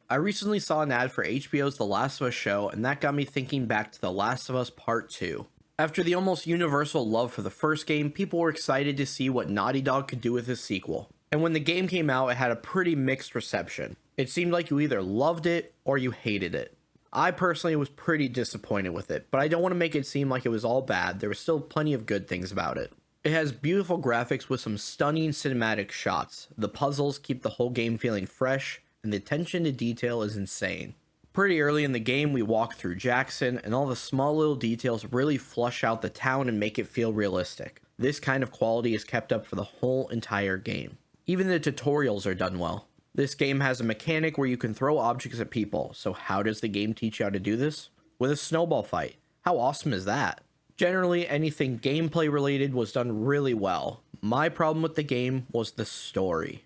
I recently saw an ad for HBO's The Last of Us show, and that got me thinking back to The Last of Us Part 2. After the almost universal love for the first game, people were excited to see what Naughty Dog could do with his sequel. And when the game came out, it had a pretty mixed reception. It seemed like you either loved it or you hated it. I personally was pretty disappointed with it, but I don't want to make it seem like it was all bad. There was still plenty of good things about it. It has beautiful graphics with some stunning cinematic shots. The puzzles keep the whole game feeling fresh, and the attention to detail is insane. Pretty early in the game, we walk through Jackson, and all the small little details really flush out the town and make it feel realistic. This kind of quality is kept up for the whole entire game. Even the tutorials are done well. This game has a mechanic where you can throw objects at people, so how does the game teach you how to do this? With a snowball fight. How awesome is that? Generally, anything gameplay related was done really well. My problem with the game was the story.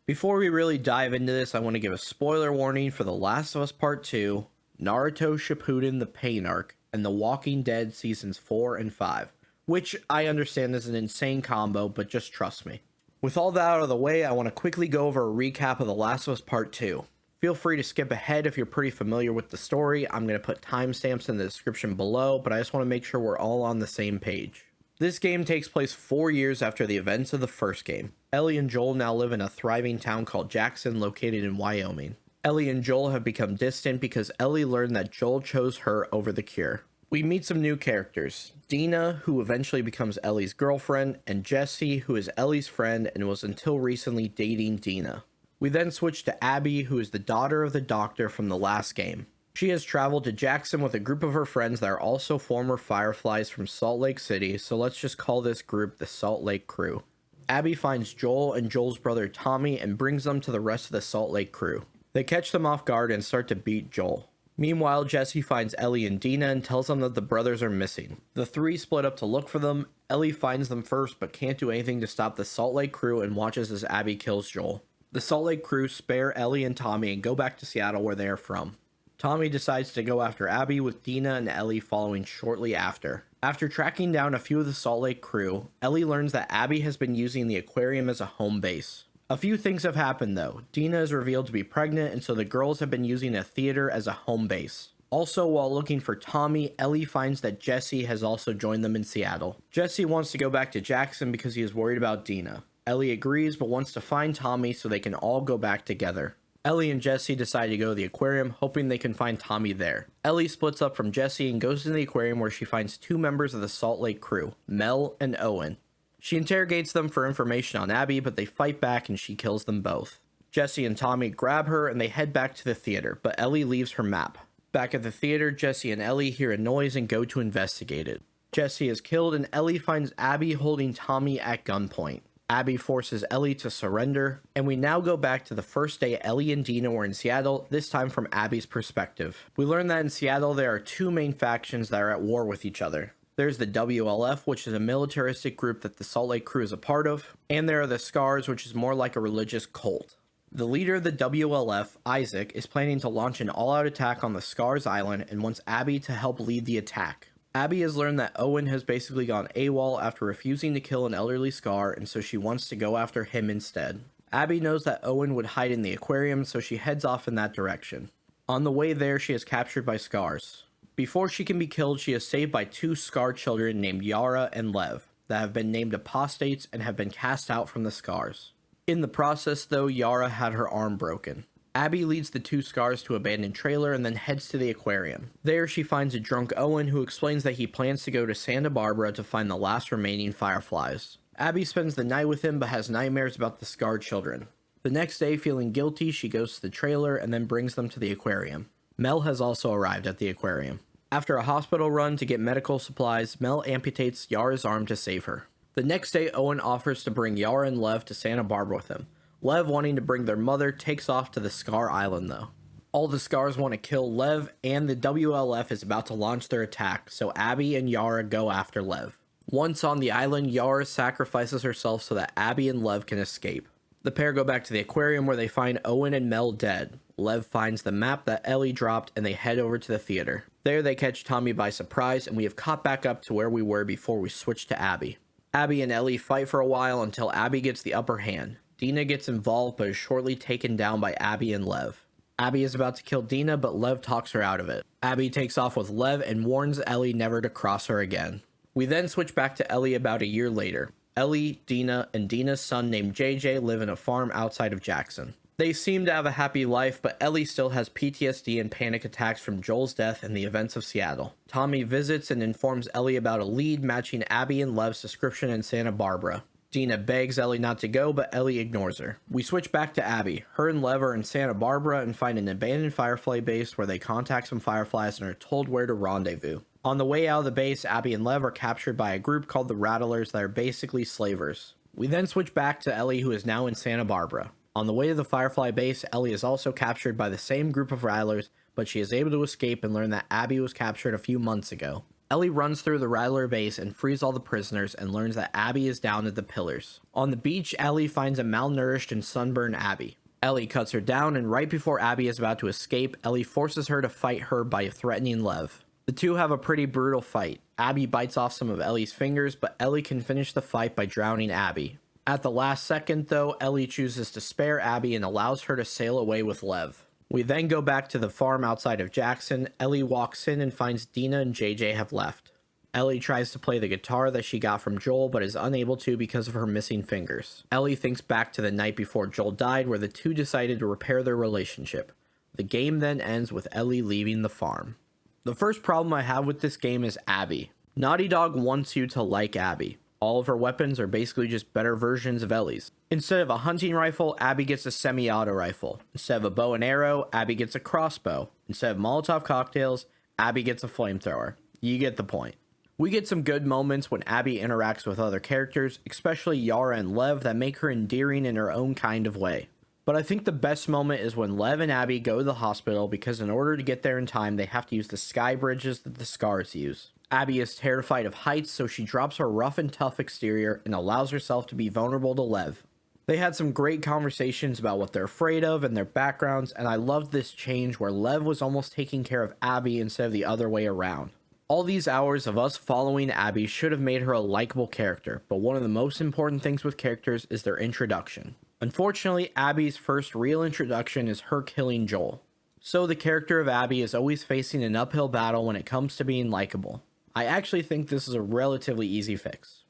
Before we really dive into this, I want to give a spoiler warning for The Last of Us Part 2, Naruto Shippuden the Pain Arc, and The Walking Dead Seasons 4 and 5, which I understand is an insane combo, but just trust me. With all that out of the way, I want to quickly go over a recap of The Last of Us Part 2. Feel free to skip ahead if you're pretty familiar with the story. I'm going to put timestamps in the description below, but I just want to make sure we're all on the same page. This game takes place 4 years after the events of the first game. Ellie and Joel now live in a thriving town called Jackson, located in Wyoming. Ellie and Joel have become distant because Ellie learned that Joel chose her over the cure. We meet some new characters. Dina, who eventually becomes Ellie's girlfriend, and Jesse, who is Ellie's friend and was until recently dating Dina. We then switch to Abby, who is the daughter of the doctor from the last game. She has traveled to Jackson with a group of her friends that are also former Fireflies from Salt Lake City, so let's just call this group the Salt Lake Crew. Abby finds Joel and Joel's brother Tommy and brings them to the rest of the Salt Lake Crew. They catch them off guard and start to beat Joel. Meanwhile, Jesse finds Ellie and Dina and tells them that the brothers are missing. The three split up to look for them. Ellie finds them first but can't do anything to stop the Salt Lake Crew and watches as Abby kills Joel. The Salt Lake Crew spare Ellie and Tommy and go back to Seattle where they are from. Tommy decides to go after Abby, with Dina and Ellie following shortly after. After tracking down a few of the Salt Lake Crew, Ellie learns that Abby has been using the aquarium as a home base. A few things have happened though. Dina is revealed to be pregnant, and so the girls have been using a theater as a home base. Also, while looking for Tommy, Ellie finds that Jesse has also joined them in Seattle. Jesse wants to go back to Jackson because he is worried about Dina. Ellie agrees but wants to find Tommy so they can all go back together. Ellie and Jesse decide to go to the aquarium, hoping they can find Tommy there. Ellie splits up from Jesse and goes to the aquarium where she finds two members of the Salt Lake Crew, Mel and Owen. She interrogates them for information on Abby, but they fight back and she kills them both. Jesse and Tommy grab her and they head back to the theater, but Ellie leaves her map. Back at the theater, Jesse and Ellie hear a noise and go to investigate it. Jesse is killed and Ellie finds Abby holding Tommy at gunpoint. Abby forces Ellie to surrender, and we now go back to the first day Ellie and Dina were in Seattle, this time from Abby's perspective. We learn that in Seattle there are two main factions that are at war with each other. There's the WLF, which is a militaristic group that the Salt Lake Crew is a part of, and there are the Scars, which is more like a religious cult. The leader of the WLF, Isaac, is planning to launch an all-out attack on the Scars Island and wants Abby to help lead the attack. Abby has learned that Owen has basically gone AWOL after refusing to kill an elderly Scar, and so she wants to go after him instead. Abby knows that Owen would hide in the aquarium, so she heads off in that direction. On the way there, she is captured by Scars. Before she can be killed, she is saved by two Scar children named Yara and Lev, that have been named apostates and have been cast out from the Scars. In the process, though, Yara had her arm broken. Abby leads the two Scars to an abandoned trailer and then heads to the aquarium. There she finds a drunk Owen who explains that he plans to go to Santa Barbara to find the last remaining Fireflies. Abby spends the night with him but has nightmares about the Scar children. The next day, feeling guilty, she goes to the trailer and then brings them to the aquarium. Mel has also arrived at the aquarium. After a hospital run to get medical supplies, Mel amputates Yara's arm to save her. The next day, Owen offers to bring Yara and Lev to Santa Barbara with him. Lev, wanting to bring their mother, takes off to the Scar Island though. All the Scars want to kill Lev, and the WLF is about to launch their attack, so Abby and Yara go after Lev. Once on the island, Yara sacrifices herself so that Abby and Lev can escape. The pair go back to the aquarium where they find Owen and Mel dead. Lev finds the map that Ellie dropped and they head over to the theater. There they catch Tommy by surprise, and we have caught back up to where we were before we switched to Abby. Abby and Ellie fight for a while until Abby gets the upper hand. Dina gets involved but is shortly taken down by Abby and Lev. Abby is about to kill Dina, but Lev talks her out of it. Abby takes off with Lev and warns Ellie never to cross her again. We then switch back to Ellie about a year later. Ellie, Dina, and Dina's son named JJ live in a farm outside of Jackson. They seem to have a happy life, but Ellie still has PTSD and panic attacks from Joel's death and the events of Seattle. Tommy visits and informs Ellie about a lead matching Abby and Lev's description in Santa Barbara. Dina begs Ellie not to go, but Ellie ignores her. We switch back to Abby. Her and Lev are in Santa Barbara and find an abandoned Firefly base where they contact some Fireflies and are told where to rendezvous. On the way out of the base, Abby and Lev are captured by a group called the Rattlers that are basically slavers. We then switch back to Ellie, who is now in Santa Barbara. On the way to the Firefly base, Ellie is also captured by the same group of Rattlers, but she is able to escape and learn that Abby was captured a few months ago. Ellie runs through the Rattler base and frees all the prisoners and learns that Abby is down at the pillars. On the beach, Ellie finds a malnourished and sunburned Abby. Ellie cuts her down, and right before Abby is about to escape, Ellie forces her to fight her by threatening Lev. The two have a pretty brutal fight. Abby bites off some of Ellie's fingers, but Ellie can finish the fight by drowning Abby. At the last second, though, Ellie chooses to spare Abby and allows her to sail away with Lev. We then go back to the farm outside of Jackson. Ellie walks in and finds Dina and JJ have left. Ellie tries to play the guitar that she got from Joel, but is unable to because of her missing fingers. Ellie thinks back to the night before Joel died, where the two decided to repair their relationship. The game then ends with Ellie leaving the farm. The first problem I have with this game is Abby. Naughty Dog wants you to like Abby. All of her weapons are basically just better versions of Ellie's. Instead of a hunting rifle, Abby gets a semi-auto rifle. Instead of a bow and arrow, Abby gets a crossbow. Instead of Molotov cocktails, Abby gets a flamethrower. You get the point. We get some good moments when Abby interacts with other characters, especially Yara and Lev, that make her endearing in her own kind of way. But I think the best moment is when Lev and Abby go to the hospital because in order to get there in time, they have to use the sky bridges that the Scars use. Abby is terrified of heights, so she drops her rough and tough exterior and allows herself to be vulnerable to Lev. They had some great conversations about what they're afraid of and their backgrounds, and I loved this change where Lev was almost taking care of Abby instead of the other way around. All these hours of us following Abby should have made her a likable character, but one of the most important things with characters is their introduction. Unfortunately, Abby's first real introduction is her killing Joel. So the character of Abby is always facing an uphill battle when it comes to being likable. I actually think this is a relatively easy fix.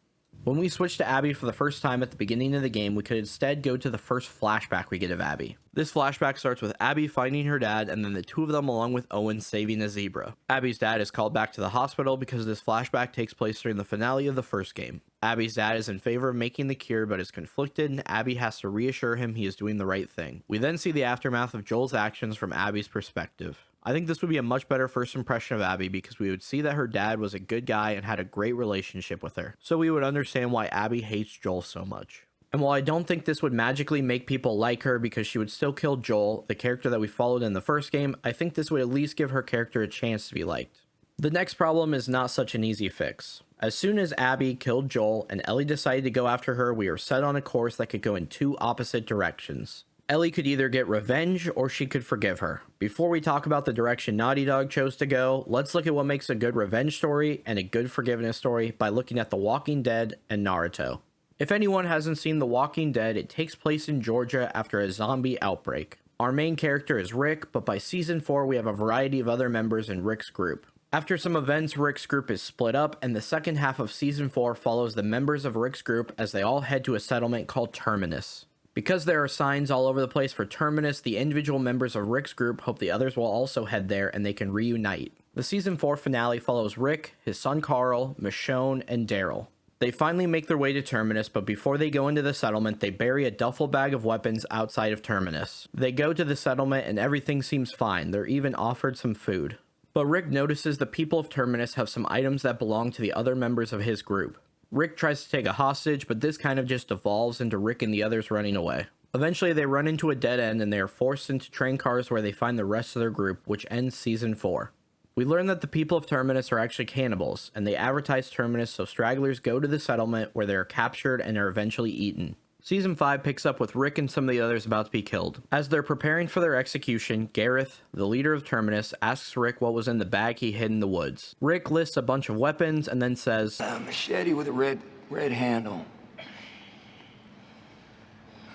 When we switch to Abby for the first time at the beginning of the game, we could instead go to the first flashback we get of Abby. This flashback starts with Abby finding her dad and then the two of them along with Owen saving a zebra. Abby's dad is called back to the hospital because this flashback takes place during the finale of the first game. Abby's dad is in favor of making the cure but is conflicted, and Abby has to reassure him he is doing the right thing. We then see the aftermath of Joel's actions from Abby's perspective. I think this would be a much better first impression of Abby because we would see that her dad was a good guy and had a great relationship with her, so we would understand why Abby hates Joel so much. And while I don't think this would magically make people like her because she would still kill Joel, the character that we followed in the first game, I think this would at least give her character a chance to be liked. The next problem is not such an easy fix. As soon as Abby killed Joel and Ellie decided to go after her, we were set on a course that could go in two opposite directions. Ellie could either get revenge or she could forgive her. Before we talk about the direction Naughty Dog chose to go, let's look at what makes a good revenge story and a good forgiveness story by looking at The Walking Dead and Naruto. If anyone hasn't seen The Walking Dead, it takes place in Georgia after a zombie outbreak. Our main character is Rick, but by season 4 we have a variety of other members in Rick's group. After some events, Rick's group is split up, and the second half of season 4 follows the members of Rick's group as they all head to a settlement called Terminus. Because there are signs all over the place for Terminus, the individual members of Rick's group hope the others will also head there and they can reunite. The season 4 finale follows Rick, his son Carl, Michonne, and Daryl. They finally make their way to Terminus, but before they go into the settlement, they bury a duffel bag of weapons outside of Terminus. They go to the settlement and everything seems fine. They're even offered some food. But Rick notices the people of Terminus have some items that belong to the other members of his group. Rick tries to take a hostage, but this kind of just devolves into Rick and the others running away. Eventually, they run into a dead end and they are forced into train cars where they find the rest of their group, which ends season 4. We learn that the people of Terminus are actually cannibals, and they advertise Terminus so stragglers go to the settlement where they are captured and are eventually eaten. Season 5 picks up with Rick and some of the others about to be killed. As they're preparing for their execution, Gareth, the leader of Terminus, asks Rick what was in the bag he hid in the woods. Rick lists a bunch of weapons and then says, A machete with a red handle.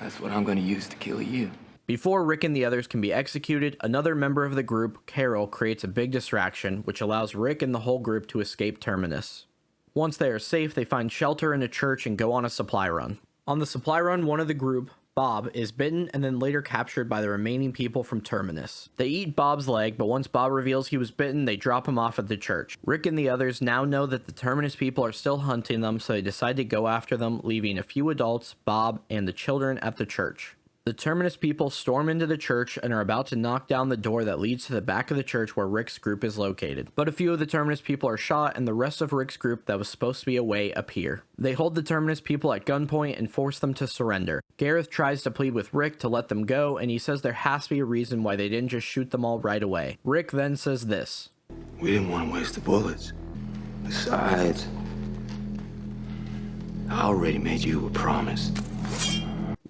That's what I'm gonna use to kill you. Before Rick and the others can be executed, another member of the group, Carol, creates a big distraction, which allows Rick and the whole group to escape Terminus. Once they are safe, they find shelter in a church and go on a supply run. On the supply run, one of the group, Bob, is bitten and then later captured by the remaining people from Terminus. They eat Bob's leg, but once Bob reveals he was bitten, they drop him off at the church. Rick and the others now know that the Terminus people are still hunting them, so they decide to go after them, leaving a few adults, Bob, and the children at the church. The Terminus people storm into the church and are about to knock down the door that leads to the back of the church where Rick's group is located. But a few of the Terminus people are shot and the rest of Rick's group that was supposed to be away appear. They hold the Terminus people at gunpoint and force them to surrender. Gareth tries to plead with Rick to let them go, and he says there has to be a reason why they didn't just shoot them all right away. Rick then says this: "We didn't want to waste the bullets. Besides, I already made you a promise."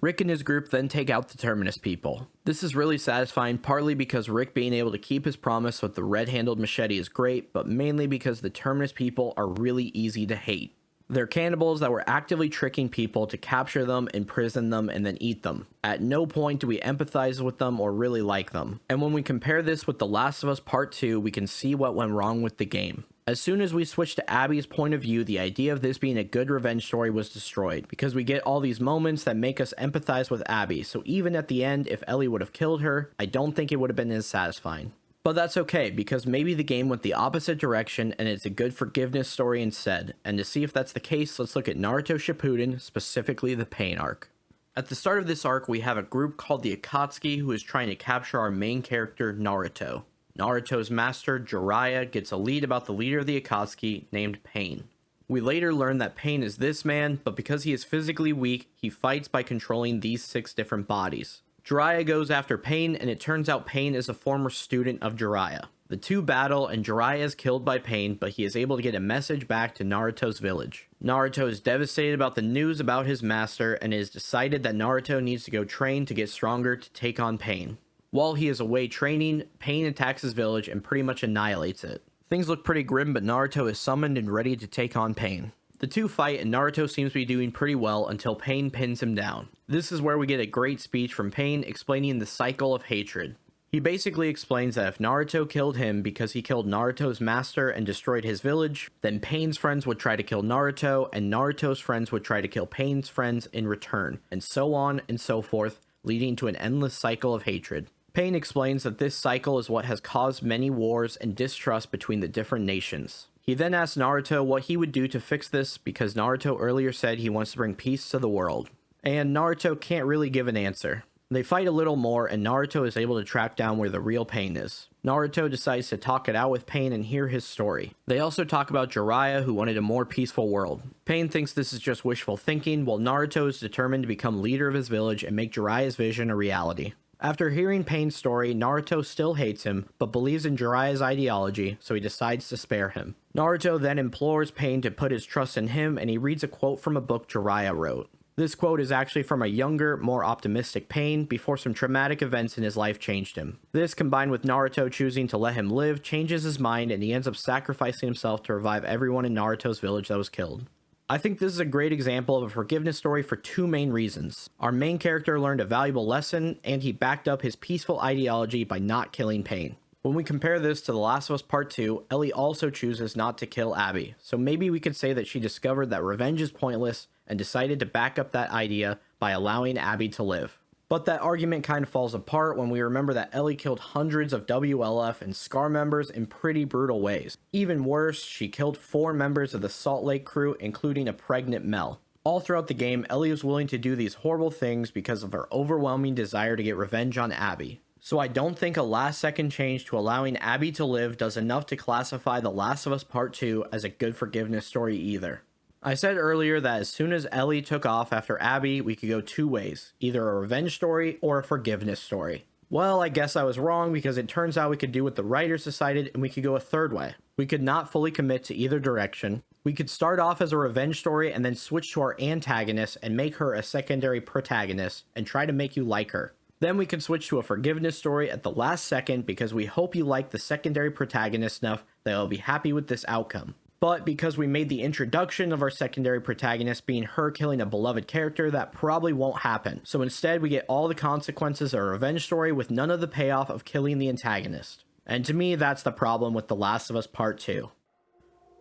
Rick and his group then take out the Terminus people. This is really satisfying, partly because Rick being able to keep his promise with the red-handled machete is great, but mainly because the Terminus people are really easy to hate. They're cannibals that were actively tricking people to capture them, imprison them, and then eat them. At no point do we empathize with them or really like them. And when we compare this with The Last of Us Part 2, we can see what went wrong with the game. As soon as we switched to Abby's point of view, the idea of this being a good revenge story was destroyed, because we get all these moments that make us empathize with Abby, so even at the end, if Ellie would have killed her, I don't think it would have been as satisfying. But that's okay, because maybe the game went the opposite direction and it's a good forgiveness story instead, and to see if that's the case, let's look at Naruto Shippuden, specifically the Pain arc. At the start of this arc, we have a group called the Akatsuki who is trying to capture our main character, Naruto. Naruto's master, Jiraiya, gets a lead about the leader of the Akatsuki, named Pain. We later learn that Pain is this man, but because he is physically weak, he fights by controlling these 6 different bodies. Jiraiya goes after Pain, and it turns out Pain is a former student of Jiraiya. The two battle, and Jiraiya is killed by Pain, but he is able to get a message back to Naruto's village. Naruto is devastated about the news about his master, and it is decided that Naruto needs to go train to get stronger to take on Pain. While he is away training, Pain attacks his village and pretty much annihilates it. Things look pretty grim, but Naruto is summoned and ready to take on Pain. The two fight, and Naruto seems to be doing pretty well until Pain pins him down. This is where we get a great speech from Pain explaining the cycle of hatred. He basically explains that if Naruto killed him because he killed Naruto's master and destroyed his village, then Pain's friends would try to kill Naruto, and Naruto's friends would try to kill Pain's friends in return, and so on and so forth, leading to an endless cycle of hatred. Pain explains that this cycle is what has caused many wars and distrust between the different nations. He then asks Naruto what he would do to fix this, because Naruto earlier said he wants to bring peace to the world. And Naruto can't really give an answer. They fight a little more, and Naruto is able to track down where the real Pain is. Naruto decides to talk it out with Pain and hear his story. They also talk about Jiraiya, who wanted a more peaceful world. Pain thinks this is just wishful thinking, while Naruto is determined to become leader of his village and make Jiraiya's vision a reality. After hearing Pain's story, Naruto still hates him, but believes in Jiraiya's ideology, so he decides to spare him. Naruto then implores Pain to put his trust in him, and he reads a quote from a book Jiraiya wrote. This quote is actually from a younger, more optimistic Pain before some traumatic events in his life changed him. This, combined with Naruto choosing to let him live, changes his mind, and he ends up sacrificing himself to revive everyone in Naruto's village that was killed. I think this is a great example of a forgiveness story for two main reasons. Our main character learned a valuable lesson, and he backed up his peaceful ideology by not killing Pain. When we compare this to The Last of Us Part 2, Ellie also chooses not to kill Abby, so maybe we could say that she discovered that revenge is pointless and decided to back up that idea by allowing Abby to live. But that argument kind of falls apart when we remember that Ellie killed hundreds of WLF and SCAR members in pretty brutal ways. Even worse, she killed 4 members of the Salt Lake crew, including a pregnant Mel. All throughout the game, Ellie was willing to do these horrible things because of her overwhelming desire to get revenge on Abby. So I don't think a last-second change to allowing Abby to live does enough to classify The Last of Us Part 2 as a good forgiveness story either. I said earlier that as soon as Ellie took off after Abby, we could go two ways, either a revenge story or a forgiveness story. Well, I guess I was wrong, because it turns out we could do what the writers decided, and we could go a third way. We could not fully commit to either direction. We could start off as a revenge story and then switch to our antagonist and make her a secondary protagonist and try to make you like her. Then we could switch to a forgiveness story at the last second because we hope you like the secondary protagonist enough that you'll be happy with this outcome. But because we made the introduction of our secondary protagonist being her killing a beloved character, that probably won't happen. So instead, we get all the consequences of a revenge story with none of the payoff of killing the antagonist. And to me, that's the problem with The Last of Us Part 2.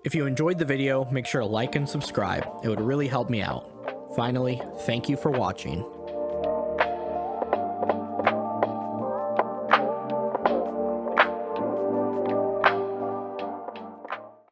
If you enjoyed the video, make sure to like and subscribe. It would really help me out. Finally, thank you for watching.